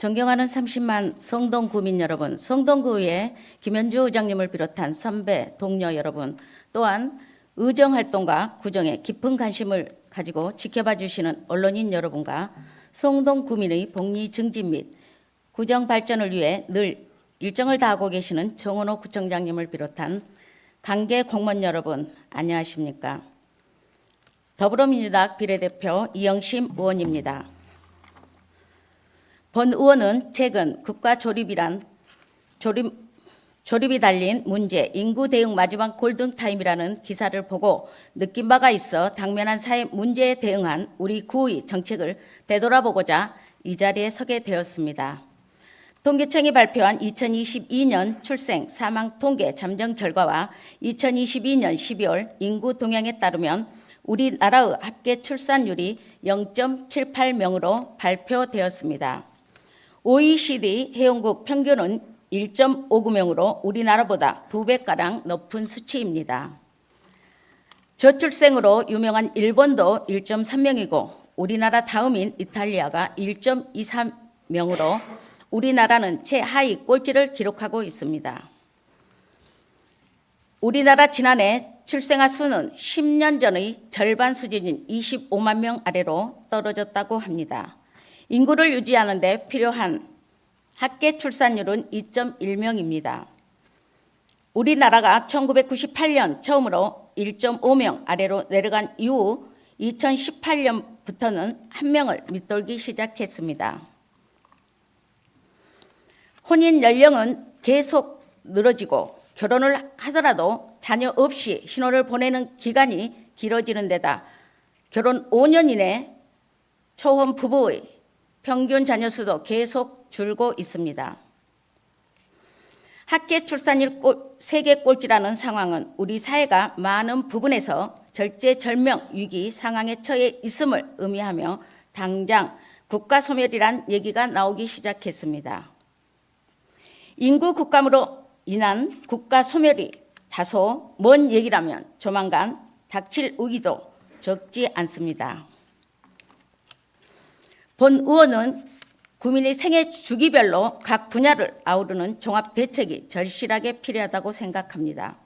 존경하는 30만 성동 구민 여러분, 성동구의 김현주 의장님을 비롯한 선배, 동료 여러분, 또한 의정활동과 구정에 깊은 관심을 가지고 지켜봐 주시는 언론인 여러분과 성동 구민의 복리 증진 및 구정 발전을 위해 늘 일정을 다하고 계시는 정원호 구청장님을 비롯한 관계 공무원 여러분, 안녕하십니까? 더불어민주당 비례대표 이영심 의원입니다. 본 의원은 최근 국가 조립이 달린 문제 인구 대응 마지막 골든타임이라는 기사를 보고 느낀 바가 있어 당면한 사회 문제에 대응한 우리 구의 정책을 되돌아보고자 이 자리에 서게 되었습니다. 통계청이 발표한 2022년 출생 사망 통계 잠정 결과와 2022년 12월 인구 동향에 따르면 우리나라의 합계 출산율이 0.78명으로 발표되었습니다. OECD 회원국 평균은 1.59명으로 우리나라보다 2배가량 높은 수치입니다. 저출생으로 유명한 일본도 1.3명이고 우리나라 다음인 이탈리아가 1.23명으로 우리나라는 최하위 꼴찌를 기록하고 있습니다. 우리나라 지난해 출생아 수는 10년 전의 절반 수준인 25만 명 아래로 떨어졌다고 합니다. 인구를 유지하는 데 필요한 합계 출산율은 2.1명입니다. 우리나라가 1998년 처음으로 1.5명 아래로 내려간 이후 2018년부터는 1명을 밑돌기 시작했습니다. 혼인 연령은 계속 늘어지고 결혼을 하더라도 자녀 없이 신혼을 보내는 기간이 길어지는 데다 결혼 5년 이내 초혼 부부의 평균 자녀 수도 계속 줄고 있습니다. 합계 출산율 세계 꼴찌라는 상황은 우리 사회가 많은 부분에서 절제절명 위기 상황에 처해 있음을 의미하며 당장 국가 소멸이란 얘기가 나오기 시작했습니다. 인구 국감으로 인한 국가 소멸이 다소 먼 얘기라면 조만간 닥칠 위기도 적지 않습니다. 본 의원은 국민의 생애 주기별로 각 분야를 아우르는 종합 대책이 절실하게 필요하다고 생각합니다.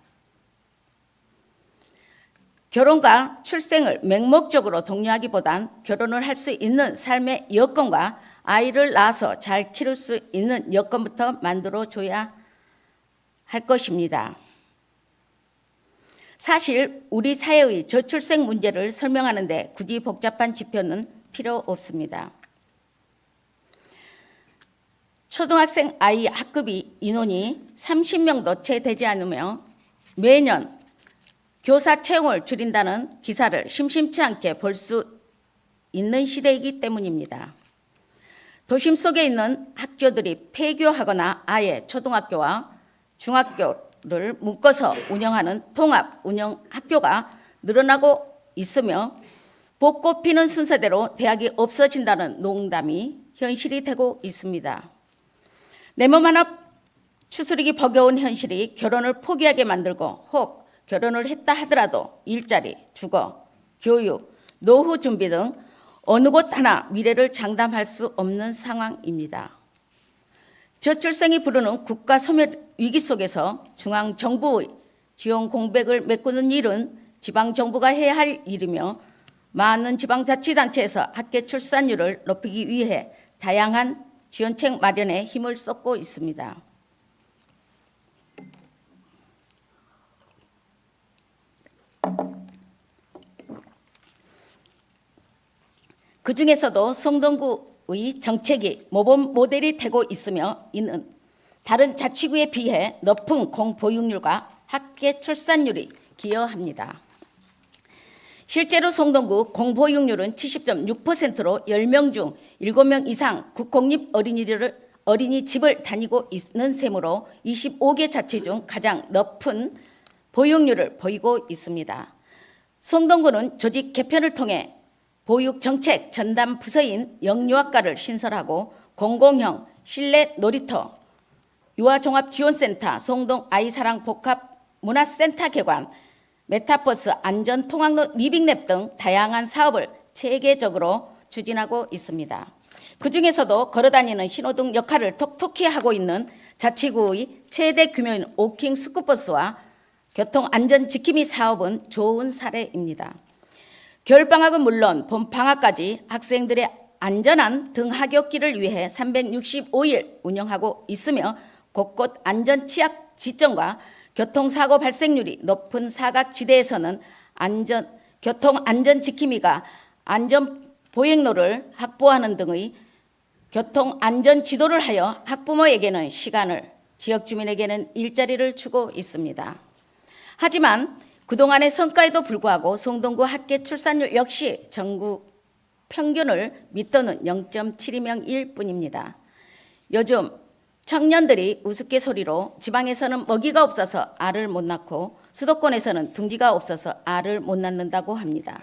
결혼과 출생을 맹목적으로 독려하기보단 결혼을 할 수 있는 삶의 여건과 아이를 낳아서 잘 키울 수 있는 여건부터 만들어줘야 할 것입니다. 사실 우리 사회의 저출생 문제를 설명하는데 굳이 복잡한 지표는 필요 없습니다. 초등학생 아이 학급이 인원이 30명도 채 되지 않으며 매년 교사 채용을 줄인다는 기사를 심심치 않게 볼 수 있는 시대이기 때문입니다. 도심 속에 있는 학교들이 폐교하거나 아예 초등학교와 중학교를 묶어서 운영하는 통합 운영 학교가 늘어나고 있으며 벚꽃 피는 순서대로 대학이 없어진다는 농담이 현실이 되고 있습니다. 내 몸 하나 추스르기 버거운 현실이 결혼을 포기하게 만들고 혹 결혼을 했다 하더라도 일자리, 주거, 교육, 노후 준비 등 어느 곳 하나 미래를 장담할 수 없는 상황입니다. 저출생이 부르는 국가 소멸 위기 속에서 중앙정부의 지원 공백을 메꾸는 일은 지방정부가 해야 할 일이며 많은 지방자치단체에서 합계 출산율을 높이기 위해 다양한 지원책 마련에 힘을 쏟고 있습니다. 그중에서도 성동구의 정책이 모범 모델이 되고 있으며 이는 다른 자치구에 비해 높은 공보육률과 합계 출산율이 기여합니다. 실제로 성동구 공보육률은 70.6%로 10명 중 7명 이상 국공립 어린이집을 다니고 있는 셈으로 25개 자치 중 가장 높은 보육률을 보이고 있습니다. 성동구는 조직 개편을 통해 보육정책 전담 부서인 영유아과를 신설하고 공공형 실내 놀이터, 유아종합지원센터, 성동 아이사랑 복합문화센터 개관, 메타버스 안전통학로 리빙랩 등 다양한 사업을 체계적으로 추진하고 있습니다. 그중에서도 걸어다니는 신호등 역할을 톡톡히 하고 있는 자치구의 최대 규모인 워킹 스쿨버스와 교통안전지킴이 사업은 좋은 사례입니다. 겨울방학은 물론 봄방학까지 학생들의 안전한 등하굣길을 위해 365일 운영하고 있으며 곳곳 안전취약 지점과 교통사고 발생률이 높은 사각지대에서는 교통안전지킴이가 안전보행로를 확보하는 등의 교통안전지도를 하여 학부모에게는 시간을, 지역주민에게는 일자리를 주고 있습니다. 하지만 그동안의 성과에도 불구하고 송동구 합계 출산율 역시 전국 평균을 밑도는 0.72명일 뿐입니다. 요즘 청년들이 우스갯소리로 지방에서는 먹이가 없어서 알을 못 낳고 수도권에서는 둥지가 없어서 알을 못 낳는다고 합니다.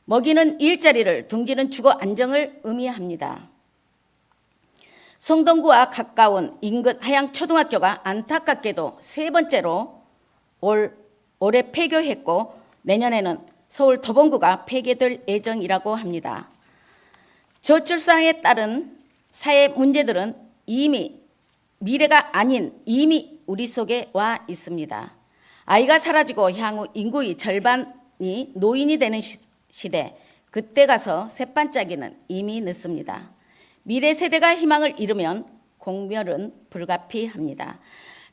먹이는 일자리를, 둥지는 주거 안정을 의미합니다. 송동구와 가까운 인근 하양초등학교가 안타깝게도 세 번째로 올해 폐교했고 내년에는 서울 도봉구가 폐교될 예정이라고 합니다. 저출산에 따른 사회 문제들은 이미 미래가 아닌 이미 우리 속에 와 있습니다. 아이가 사라지고 향후 인구의 절반이 노인이 되는 시대, 그때 가서 새반짝이는 이미 늦습니다. 미래 세대가 희망을 잃으면 공멸은 불가피합니다.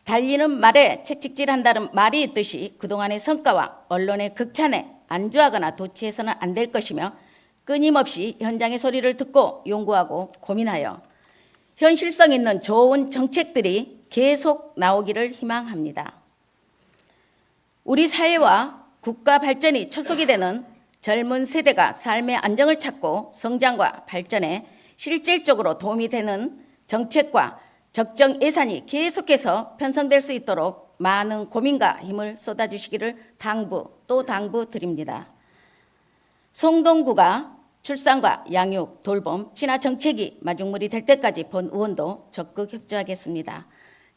달리는 말에 책찍질한다는 말이 있듯이 그동안의 성과와 언론의 극찬에 안주하거나 도취해서는 안 될 것이며 끊임없이 현장의 소리를 듣고 연구하고 고민하여 현실성 있는 좋은 정책들이 계속 나오기를 희망합니다. 우리 사회와 국가 발전이 초석이 되는 젊은 세대가 삶의 안정을 찾고 성장과 발전에 실질적으로 도움이 되는 정책과 적정 예산이 계속해서 편성될 수 있도록 많은 고민과 힘을 쏟아주시기를 당부드립니다. 송동구가 출산과 양육, 돌봄, 친화 정책이 마중물이 될 때까지 본 의원도 적극 협조하겠습니다.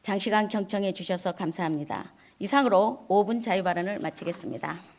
장시간 경청해 주셔서 감사합니다. 이상으로 5분 자유발언을 마치겠습니다.